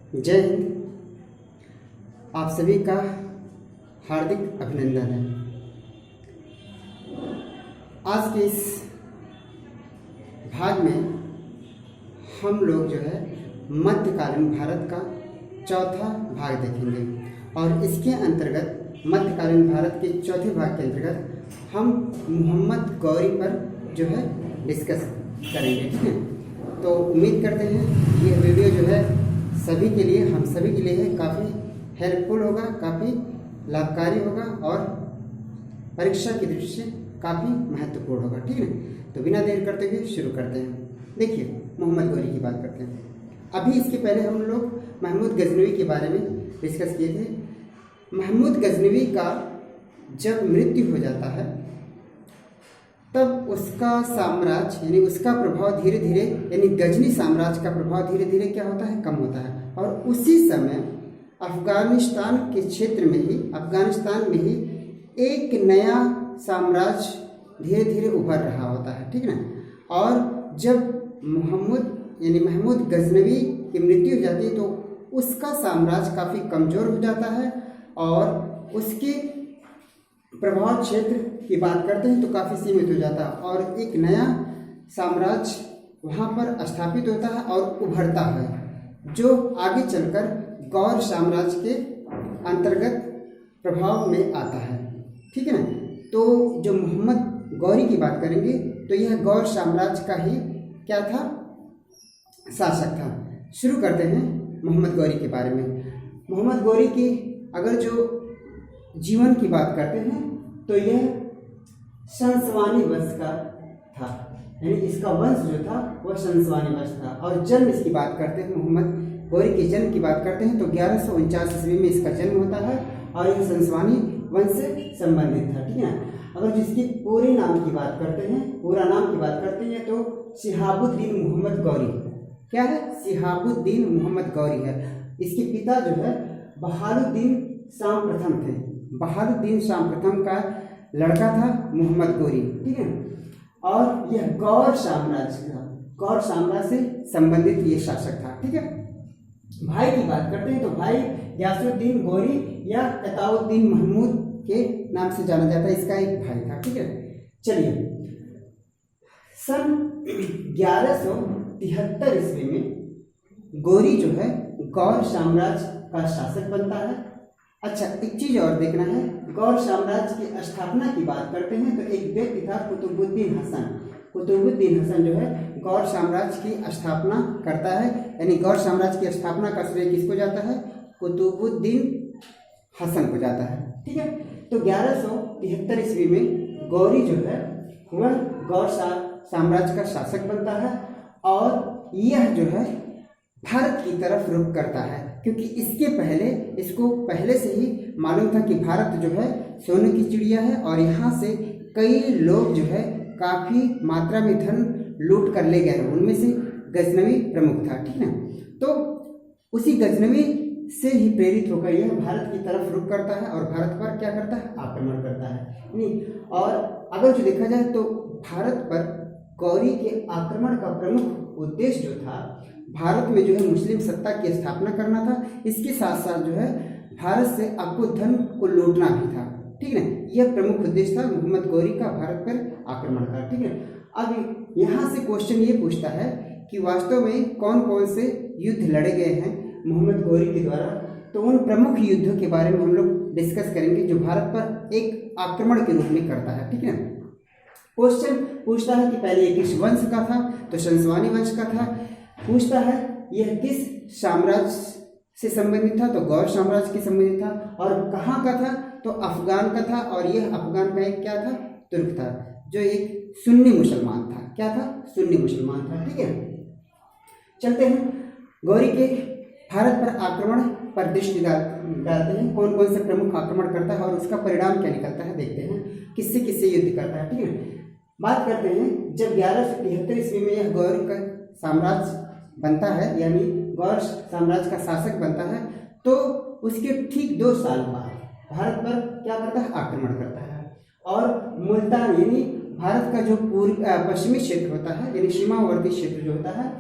जय हिंद। आप सभी का हार्दिक अभिनंदन है। आज के इस भाग में हम लोग जो है मध्यकालीन भारत का चौथा भाग देखेंगे और इसके अंतर्गत मध्यकालीन भारत के चौथे भाग के अंतर्गत हम मोहम्मद गौरी पर जो है डिस्कस करेंगे। ठीक है, तो उम्मीद करते हैं ये वीडियो जो है सभी के लिए, हम सभी के लिए काफ़ी हेल्पफुल होगा, काफ़ी लाभकारी होगा और परीक्षा की दृष्टि से काफ़ी महत्वपूर्ण होगा। ठीक है, तो बिना देर करते हुए शुरू करते हैं। देखिए, मोहम्मद गौरी की बात करते हैं। अभी इसके पहले हम लोग महमूद गजनवी के बारे में डिस्कस किए थे। महमूद गजनवी का जब मृत्यु हो जाता है तब उसका साम्राज्य यानी उसका प्रभाव धीरे धीरे, यानी गजनी साम्राज्य का प्रभाव धीरे धीरे क्या होता है, कम होता है। और उसी समय अफगानिस्तान के क्षेत्र में ही, अफगानिस्तान में ही एक नया साम्राज्य धीरे धीरे उभर रहा होता है। ठीक है ना। और जब महमूद गजनवी की मृत्यु हो जाती है तो उसका साम्राज्य काफ़ी कमज़ोर हो जाता है और उसके प्रभाव क्षेत्र की बात करते हैं तो काफ़ी सीमित हो जाता है और एक नया साम्राज्य वहाँ पर स्थापित होता है और उभरता है, जो आगे चलकर गौर साम्राज्य के अंतर्गत प्रभाव में आता है। ठीक है ना। तो जो मोहम्मद गौरी की बात करेंगे तो यह गौर साम्राज्य का ही क्या था, शासक था। शुरू करते हैं मोहम्मद गौरी के बारे में। मोहम्मद गौरी की अगर जो जीवन की बात करते हैं तो यह शंसवानी वंश का था, यानी इसका वंश जो था वह शंसवानी वंश था। और जन्म इसकी बात करते हैं, मोहम्मद गौरी के जन्म की बात करते हैं तो 1149 ईस्वी में इसका जन्म होता है और यह शंसवानी वंश से संबंधित था। ठीक है। अगर जिसकी पूरे नाम की बात करते हैं, पूरा नाम की बात करते हैं तो शिहाबुद्दीन मोहम्मद गौरी, क्या है, शिहाबुद्दीन मोहम्मद गौरी है। इसके पिता जो है बहारुद्दीन शाह प्रथम थे। बहारुद्दीन शाह प्रथम का लड़का था मोहम्मद गौरी। ठीक है। और यह गौर साम्राज्य का, गौर साम्राज्य से संबंधित ये शासक था। ठीक है। भाई की बात करते हैं तो भाई गयासुद्दीन गौरी या अताउद्दीन महमूद के नाम से जाना जाता है, इसका एक भाई था। ठीक है। चलिए, सन 1173 ईस्वी में गौरी जो है गौर साम्राज्य का शासक बनता है। अच्छा, एक चीज और देखना है, गौर साम्राज्य की स्थापना की बात करते हैं तो एक व्यक्ति था कुतुबुद्दीन हसन। कुतुबुद्दीन हसन जो है गौर साम्राज्य की स्थापना करता है, यानी गौर साम्राज्य की स्थापना का श्रेय किसको जाता है, कुतुबुद्दीन हसन को जाता है। ठीक है। तो 1173 ईस्वी में गौरी जो है वह गौर साम्राज्य का शासक बनता है और यह जो है भारत की तरफ रुख करता है, क्योंकि इसके पहले इसको पहले से ही मालूम था कि भारत जो है सोने की चिड़िया है और यहाँ से कई लोग जो है काफ़ी मात्रा में धन लूट कर ले गए, उनमें से गजनवी प्रमुख था। ठीक है। तो उसी गजनवी से ही प्रेरित होकर यह भारत की तरफ रुख करता है और भारत पर क्या करता है, आक्रमण करता है। और अगर जो देखा जाए तो भारत पर गौरी के आक्रमण का प्रमुख उद्देश्य जो था भारत में जो है मुस्लिम सत्ता की स्थापना करना था, इसके साथ साथ जो है भारत से अकुत धन को लूटना भी था। ठीक है। यह प्रमुख उद्देश्य था मोहम्मद गौरी का भारत पर आक्रमण का। ठीक है। अब यहाँ से क्वेश्चन ये पूछता है कि वास्तव में कौन कौन से युद्ध लड़े गए हैं मोहम्मद गौरी के द्वारा, तो उन प्रमुख युद्धों के बारे में हम लोग डिस्कस करेंगे जो भारत पर एक आक्रमण के रूप में करता है। ठीक है। क्वेश्चन पूछता है कि पहले ये किस वंश का था, तो शंसवानी वंश का था। पूछता है यह किस साम्राज्य से संबंधित था, तो गौर साम्राज्य से संबंधित था। और कहाँ का था, तो अफगान का था। और यह अफगान का एक क्या था, तुर्क था, जो एक सुन्नी मुसलमान था। क्या था, सुन्नी मुसलमान था। ठीक है। चलते हैं गौरी के भारत पर आक्रमण पर दृष्टि डालते हैं, कौन कौन से प्रमुख आक्रमण करता है और उसका परिणाम क्या निकलता है, देखते हैं किससे किससे युद्ध करता है। ठीक है। बात करते हैं जब 1173 ईस्वी में यह गौरी का साम्राज्य बनता है, यानी गौर साम्राज्य का शासक बनता है, तो उसके ठीक 2 साल बाद भारत पर क्या करता है, आक्रमण करता है। और मुल्तान यानी भारत का जो पश्चिमी क्षेत्र होता है, यानी सीमावर्ती क्षेत्र जो होता है,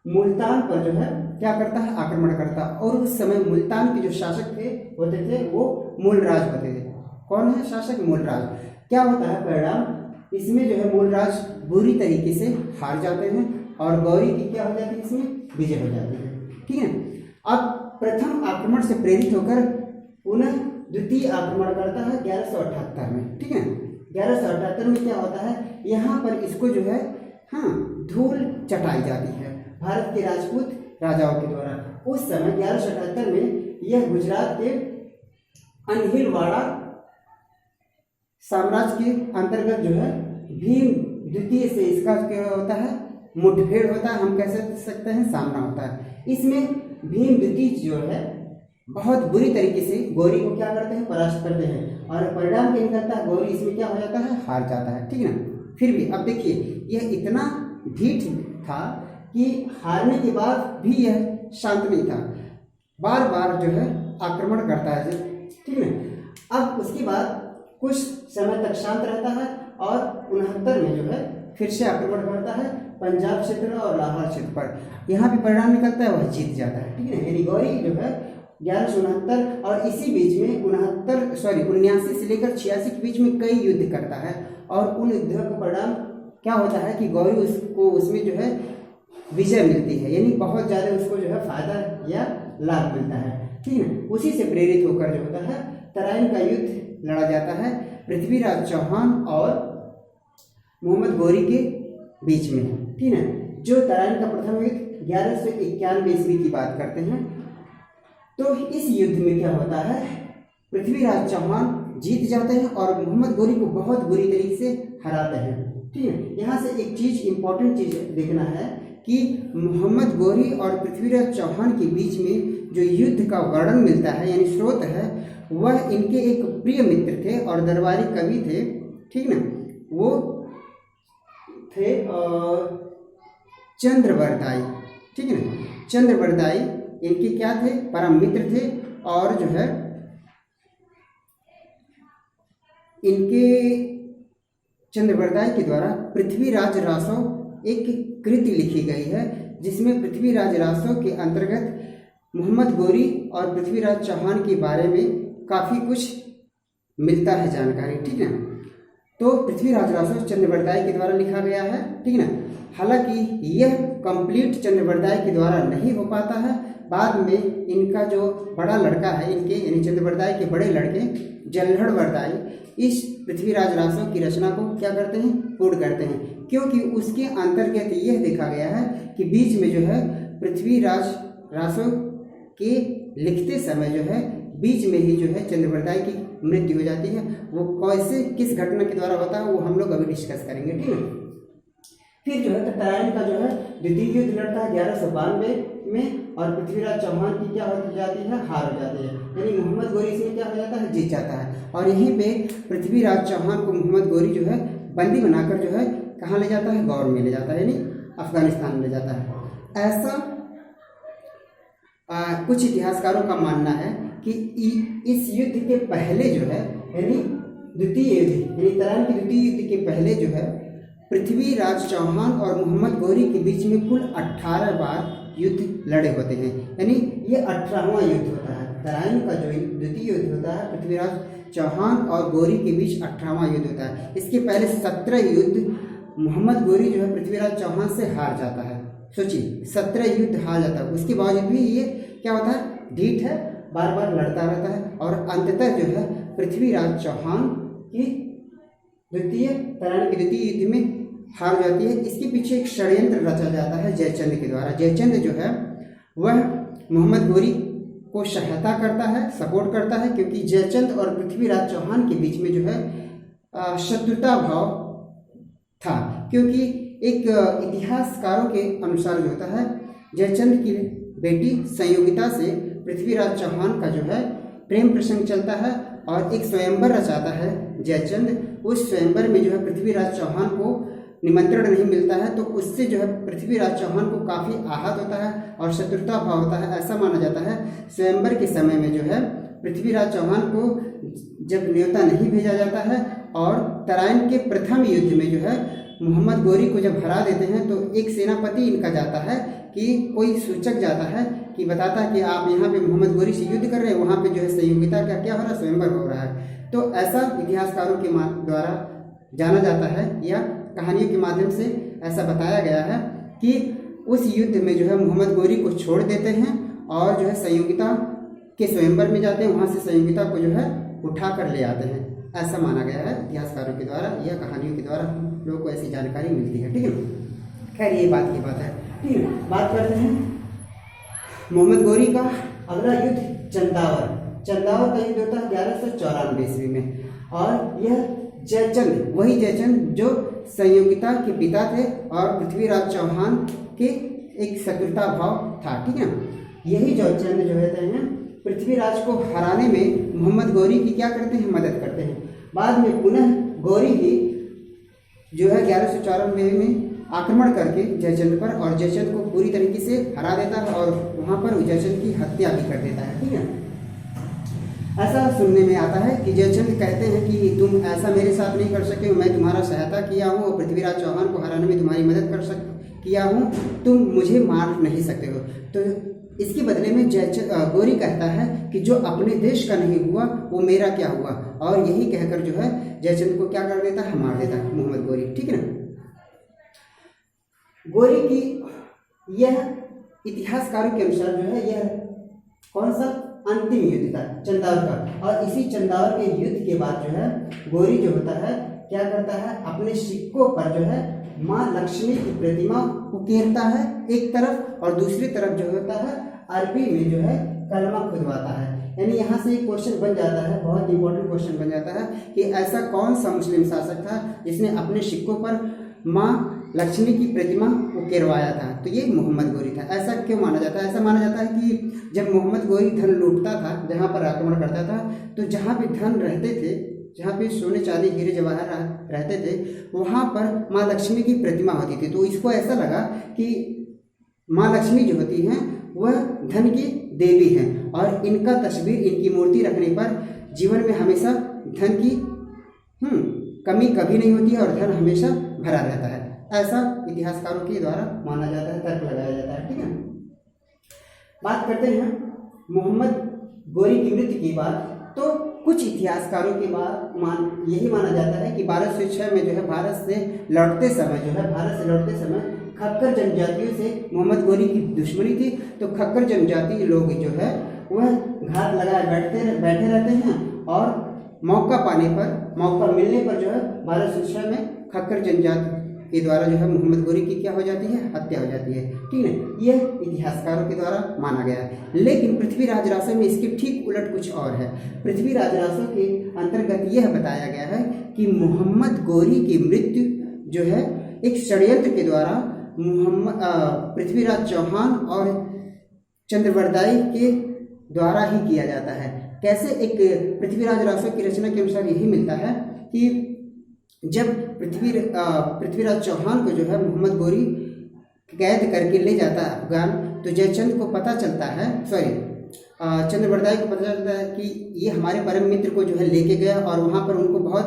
मुल्तान पर जो है क्या करता है, आक्रमण करता। और उस समय मुल्तान के जो शासक थे होते थे वो मूलराज होते थे। कौन है शासक? मूलराज। क्या होता है परिणाम, इसमें जो है मूलराज बुरी तरीके से हार जाते हैं और गौरी की क्या हो जाती है, इसमें विजय हो जाती है। ठीक है। अब प्रथम आक्रमण से प्रेरित होकर पुनः द्वितीय आक्रमण करता है 1178 में। ठीक है। 1178 में क्या होता है, यहाँ पर इसको जो है धूल चटाई जाती है भारत के राजपूत राजाओं के द्वारा। उस समय 1178 में यह गुजरात के अनहिलवाड़ा साम्राज्य के अंतर्गत जो है भीम द्वितीय से इसका क्या होता है, मुठभेड़ होता है, हम कह सकते हैं सामना होता है। इसमें भीम द्वितीय जो है बहुत बुरी तरीके से गौरी को क्या करते हैं, परास्त करते हैं और परिणाम क्या निकलता है, गौरी इसमें क्या हो जाता है, हार जाता है। ठीक है ना। फिर भी अब देखिए यह इतना ढीठ था कि हारने के बाद भी यह शांत नहीं था, बार बार जो है आक्रमण करता है। ठीक है। अब उसके बाद कुछ समय तक शांत रहता है और 69 में जो है फिर से आक्रमण करता है पंजाब क्षेत्र और लाहौर क्षेत्र पर। यहाँ पे परिणाम निकलता है, वह जीत जाता है। ठीक है। यानी गौरी जो है 1169 और इसी बीच में 79 से लेकर 86 के बीच में कई युद्ध करता है और उन युद्धों का परिणाम क्या होता है कि गौरी उसको उसमें जो है विजय मिलती है, यानी बहुत ज़्यादा उसको जो है फायदा या लाभ मिलता है। ठीक है। उसी से प्रेरित होकर जो होता है तराइन का युद्ध लड़ा जाता है पृथ्वीराज चौहान और मोहम्मद गौरी के बीच में। ठीक है। जो तराइन का प्रथम युद्ध 1191 ईस्वी की बात करते हैं। तो इस युद्ध में क्या होता है, पृथ्वीराज चौहान जीत जाते हैं और मोहम्मद गौरी को बहुत बुरी तरीके से हराते हैं। ठीक है। यहाँ से एक चीज इंपॉर्टेंट चीज देखना है कि मोहम्मद गौरी और पृथ्वीराज चौहान के बीच में जो युद्ध का वर्णन मिलता है यानी स्रोत है, वह इनके एक प्रिय मित्र थे और दरबारी कवि थे। ठीक ना। वो थे चंद्रवरदाई। ठीक है ना। चंद्रवरदाई इनके क्या थे, परम मित्र थे और जो है इनके चंद्रवरदाई के द्वारा पृथ्वीराज रासो एक कृति लिखी गई है जिसमें पृथ्वीराज रासो के अंतर्गत मोहम्मद गौरी और पृथ्वीराज चौहान के बारे में काफ़ी कुछ मिलता है जानकारी। ठीक है। तो पृथ्वीराज रासो चंद्रवरदाई के द्वारा लिखा गया है। ठीक है ना। हालांकि यह कंप्लीट चंद्रवरदाई के द्वारा नहीं हो पाता है, बाद में इनका जो बड़ा लड़का है इनके यानी चंद्रवरदाई के बड़े लड़के जल्हड़वरदाई इस पृथ्वीराज रासो की रचना को क्या करते हैं, पूर्ण करते हैं, क्योंकि उसके अंतर्गत यह देखा गया है कि बीच में जो है पृथ्वीराज रासो के लिखते समय जो है बीच में ही जो है चंद्रवरदाई की मृत्यु हो जाती है। वो कैसे किस घटना के द्वारा होता है वो हम लोग अभी डिस्कस करेंगे। ठीक है। फिर जो है तराइन का जो है द्वितीय युद्ध लड़ता है 1192 में और पृथ्वीराज चौहान की क्या हो जाती है, हार हो जाती है, यानी मोहम्मद गौरी से क्या हो जाता है, जीत जाता है। और यहीं पे पृथ्वीराज चौहान को मोहम्मद गौरी जो है बंदी बनाकर जो है कहाँ ले जाता है, गौर में ले जाता है, यानी अफगानिस्तान में ले जाता है। ऐसा कुछ इतिहासकारों का मानना है कि इस युद्ध के पहले जो है यानी द्वितीय युद्ध यानी तराइन के द्वितीय युद्ध के पहले जो है पृथ्वीराज चौहान और मोहम्मद गौरी के बीच में कुल 18 बार युद्ध लड़े होते हैं, यानी ये 18वां युद्ध होता है। तराइन का जो द्वितीय युद्ध होता है पृथ्वीराज चौहान और गौरी के बीच 18वां युद्ध होता है। इसके पहले 17 युद्ध मोहम्मद गौरी जो है पृथ्वीराज चौहान से हार जाता है। सोचिए 17 युद्ध हार जाता है, उसके बावजूद भी ये क्या होता है, ढीठ है, बार बार लड़ता रहता है और अंततः जो है पृथ्वीराज चौहान की तराइन के द्वितीय युद्ध में हार जाती है। इसके पीछे एक षड्यंत्र रचा जाता है जयचंद के द्वारा। जयचंद जो है वह मोहम्मद गौरी को सहायता करता है, सपोर्ट करता है, क्योंकि जयचंद और पृथ्वीराज चौहान के बीच में जो है शत्रुता भाव था। क्योंकि एक इतिहासकारों के अनुसार जो होता है जयचंद की बेटी संयोगिता से पृथ्वीराज चौहान का जो है प्रेम प्रसंग चलता है और एक स्वयंवर रचाता है जयचंद। उस स्वयंवर में जो है पृथ्वीराज चौहान को निमंत्रण नहीं मिलता है, तो उससे जो है पृथ्वीराज चौहान को काफ़ी आहत होता है और शत्रुता भाव होता है। ऐसा माना जाता है स्वयंवर के समय में जो है पृथ्वीराज चौहान को जब न्योता नहीं भेजा जाता है और तराइन के प्रथम युद्ध में जो है मोहम्मद गौरी को जब हरा देते हैं तो एक सेनापति इनका जाता है कि कोई सूचक जाता है कि बताता है कि आप यहाँ पे मोहम्मद गोरी से युद्ध कर रहे हैं, वहाँ पे जो है संयोगिता का क्या हो रहा है, स्वयंवर हो रहा है। तो ऐसा इतिहासकारों के द्वारा जाना जाता है या कहानियों के माध्यम से ऐसा बताया गया है कि उस युद्ध में जो है मोहम्मद गोरी को छोड़ देते हैं और जो है संयोगिता के स्वयंवर में जाते हैं, वहाँ से संयोगिता को जो है उठा कर ले आते हैं। ऐसा माना गया है इतिहासकारों के द्वारा या कहानियों के द्वारा लोगों को ऐसी जानकारी मिलती है। ठीक है, खैर ये बात की बात है। ठीक है, बात करते हैं मोहम्मद गोरी का अगला युद्ध चंदावर का युद्ध होता है 1194 ईस्वी में, और यह जयचंद, वही जयचंद जो संयोगिता के पिता थे और पृथ्वीराज चौहान के एक शत्रुता भाव था। ठीक है, यही जयचंद जो रहते हैं पृथ्वीराज को हराने में मोहम्मद गोरी की क्या करते हैं, मदद करते हैं। बाद में पुनः गोरी ही जो है 1194 में आक्रमण करके जयचंद पर, और जयचंद को पूरी तरीके से हरा देता है और वहाँ पर जयचंद की हत्या भी कर देता है। ठीक है, ऐसा सुनने में आता है कि जयचंद कहते हैं कि तुम ऐसा मेरे साथ नहीं कर सके, मैं तुम्हारा सहायता किया हूँ और पृथ्वीराज चौहान को हराने में तुम्हारी मदद किया हूँ, तुम मुझे मार नहीं सकते हो। तो इसके बदले में गोरी कहता है कि जो अपने देश का नहीं हुआ वो मेरा क्या हुआ, और यही कहकर जो है जयचंद को क्या कर देता है, मार देता है मोहम्मद गोरी। ठीक है ना, गोरी की यह इतिहासकारों के अनुसार जो है यह कौन सा अंतिम युद्ध था, चंदावर का। और इसी चंदावर के युद्ध के बाद जो है गोरी जो होता है क्या करता है, अपने सिक्कों पर जो है माँ लक्ष्मी की प्रतिमा उकेरता है एक तरफ, और दूसरी तरफ जो होता है अरबी में जो है कलमा खुदवाता है। यानी यहाँ से एक क्वेश्चन बन जाता है, बहुत इंपॉर्टेंट क्वेश्चन बन जाता है कि ऐसा कौन सा मुस्लिम शासक था जिसने अपने सिक्कों पर माँ लक्ष्मी की प्रतिमा उकेरवाया था। तो ये मोहम्मद गोरी था। ऐसा क्यों माना जाता है, ऐसा माना जाता है कि जब मोहम्मद गोरी धन लूटता था, जहाँ पर आक्रमण करता था, तो जहाँ भी धन रहते थे, जहाँ पे सोने चांदी हीरे जवाहर रहते थे, वहाँ पर माँ लक्ष्मी की प्रतिमा होती थी। तो इसको ऐसा लगा कि माँ लक्ष्मी जो होती हैं वह धन की देवी हैं, और इनका तस्वीर, इनकी मूर्ति रखने पर जीवन में हमेशा धन की कमी कभी नहीं होती है और धन हमेशा भरा रहता है। ऐसा इतिहासकारों के द्वारा माना जाता है, तर्क लगाया जाता है। ठीक है, बात करते हैं मोहम्मद गोरी की मृत्यु की बात। तो कुछ इतिहासकारों के बाद यही माना जाता है कि 1206 में जो है भारत से लौटते समय खक्कर जनजातियों से मोहम्मद गोरी की दुश्मनी थी। तो खक्कर जनजाति लोग जो है वह घात लगाए बैठे रहते हैं, और मौका मिलने पर जो है 1206 में खक्कर जनजाति के द्वारा जो है मोहम्मद गोरी की क्या हो जाती है, हत्या हो जाती है। ठीक है, यह इतिहासकारों के द्वारा माना गया है। लेकिन पृथ्वीराज रासो में इसके ठीक उलट कुछ और है। पृथ्वीराज रासो के अंतर्गत यह बताया गया है कि मोहम्मद गोरी की मृत्यु जो है एक षड्यंत्र के द्वारा पृथ्वीराज चौहान और चंद्रवरदाई के द्वारा ही किया जाता है। कैसे, एक पृथ्वीराज रासो की रचना के अनुसार यही मिलता है कि जब पृथ्वीराज चौहान को जो है मोहम्मद गोरी कैद करके ले जाता है अफगान, तो जयचंद को पता चलता है, चंद्रवरदाई को पता चलता है कि ये हमारे परम मित्र को जो है लेके गया और वहाँ पर उनको बहुत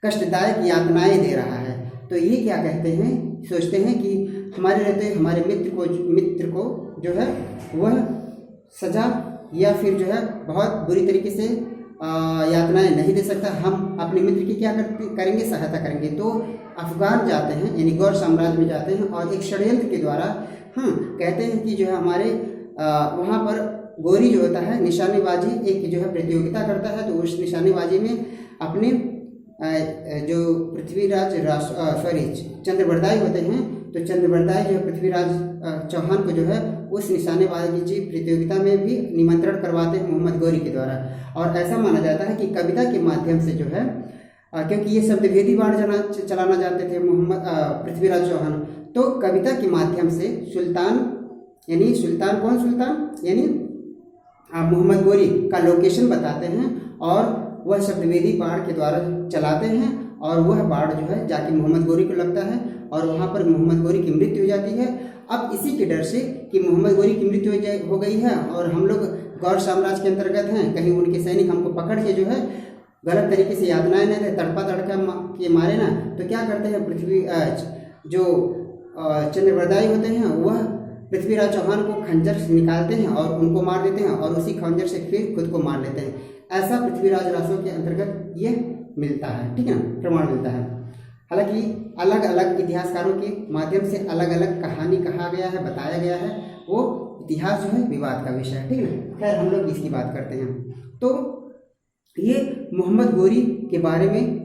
कष्टदायक यातनाएं दे रहा है। तो ये क्या कहते हैं, सोचते हैं कि हमारे रहते हमारे मित्र को जो है वह सजा या फिर जो है बहुत बुरी तरीके से यातनाएं नहीं दे सकता, हम अपने मित्र की क्या करेंगे, सहायता करेंगे। तो अफगान जाते हैं, यानी गौर साम्राज्य में जाते हैं, और एक षड्यंत्र के द्वारा कहते हैं कि जो है हमारे वहाँ पर गोरी जो होता है निशानेबाजी एक जो है प्रतियोगिता करता है। तो उस निशानेबाजी में अपने जो चंद्रवरदाई होते हैं, तो चंद्रवरदाई जो पृथ्वीराज चौहान को जो है उस निशानेबाजी प्रतियोगिता में भी निमंत्रण करवाते हैं मोहम्मद गोरी के द्वारा। और ऐसा माना जाता है कि कविता के माध्यम से जो है, क्योंकि ये शब्दभेदी बाण चलाना जानते थे पृथ्वीराज चौहान, तो कविता के माध्यम से सुल्तान यानी मोहम्मद गोरी का लोकेशन बताते हैं, और वह शब्दभेदी बाण के द्वारा चलाते हैं, और वह बाण जो है जाके मोहम्मद गोरी को लगता है, और वहाँ पर मोहम्मद गोरी की मृत्यु हो जाती है। अब इसी के डर से कि मोहम्मद गोरी की मृत्यु हो गई है और हम लोग गौर साम्राज्य के अंतर्गत हैं, कहीं उनके सैनिक हमको पकड़ के जो है गलत तरीके से यातनाएं न दे, तड़पा के मारे ना, तो क्या करते हैं जो चंद्रवरदाई होते हैं वह पृथ्वीराज चौहान को खंजर से निकालते हैं और उनको मार देते हैं और उसी खंजर से फिर खुद को मार लेते हैं। ऐसा पृथ्वीराज रासो के अंतर्गत ये मिलता है, ठीक है ना, प्रमाण मिलता है। हालांकि अलग अलग इतिहासकारों के माध्यम से अलग अलग कहानी कहा गया है, बताया गया है, वो इतिहास जो है विवाद का विषय है, ठीक है ना। खैर हम लोग इसकी बात करते हैं। तो ये मोहम्मद गोरी के बारे में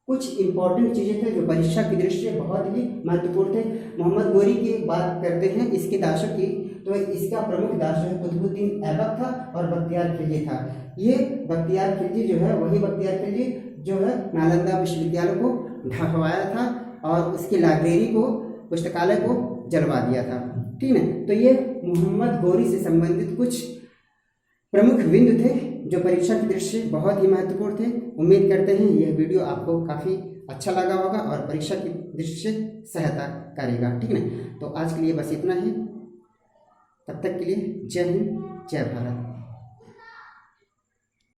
कुछ इंपॉर्टेंट चीज़ें थे जो परीक्षा की दृष्टि से बहुत ही महत्वपूर्ण थे। मोहम्मद गोरी की बात करते हैं इसके दासों की, तो इसका प्रमुख दास जो है कुतुबुद्दीन ऐबक था और बख्तियार खिलजी था। ये बख्तियार खिलजी जो है वही बख्तियार खिलजी जो है नालंदा विश्वविद्यालय को ढकवाया था और उसकी लाइब्रेरी को, पुस्तकालय को जलवा दिया था, ठीक है। तो ये मोहम्मद गोरी से संबंधित कुछ प्रमुख बिंदु थे जो परीक्षा की दृष्टि से बहुत ही महत्वपूर्ण थे। उम्मीद करते हैं यह वीडियो आपको काफ़ी अच्छा लगा होगा और परीक्षा की दृष्टि से सहायता करेगा, ठीक है। तो आज के लिए बस इतना ही, तब तक के लिए जय हिंद, जय भारत।